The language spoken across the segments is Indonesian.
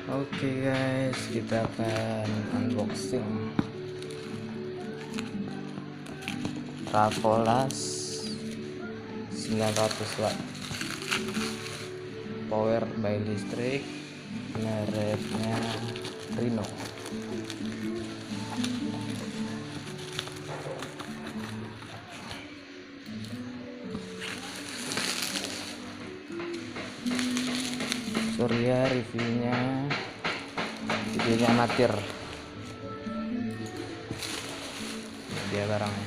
Oke guys, kita akan unboxing Trafolas 900 watt power by listrik, mereknya Rino. Surya reviewnya, videonya amatir, dia barangnya.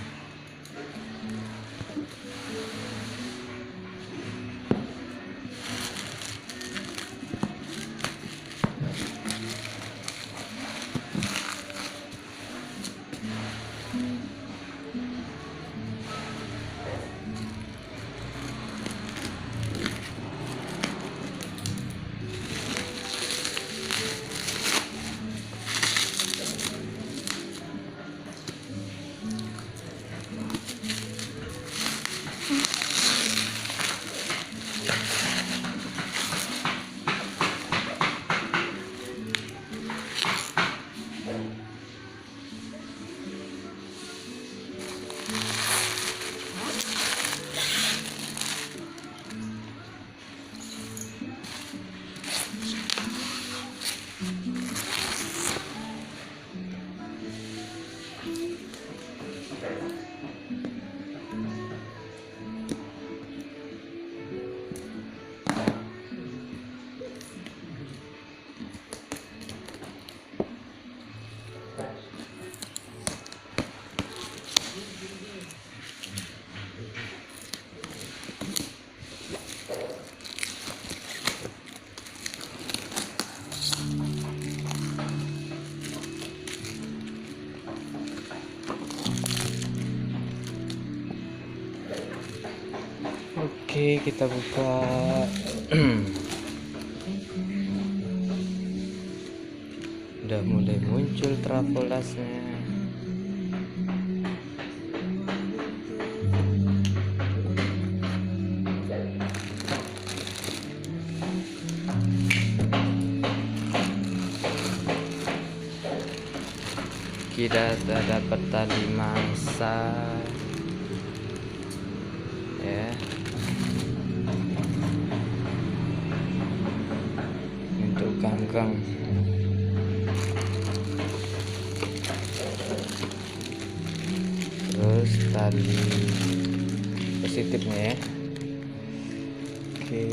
Oke, kita buka. Udah mulai muncul Trafolasnya. Kita dapat tali mangsa ya, untuk ganggang. Terus tali positifnya ya. Oke,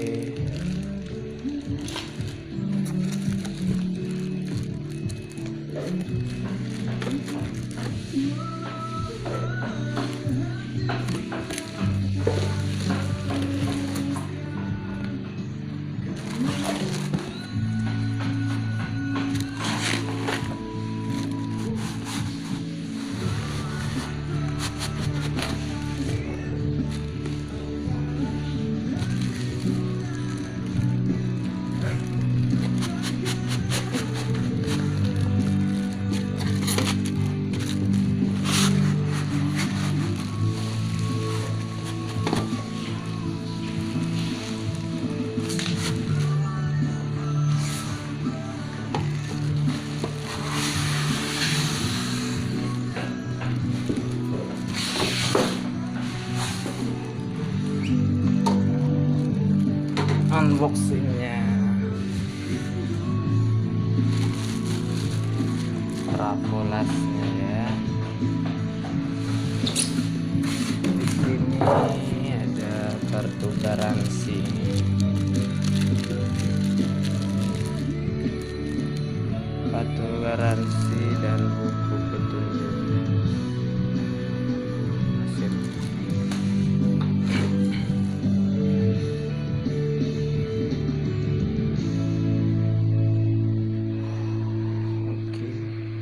unboxingnya Trafolasnya ya. Di sini ada kartu garansi, dan buku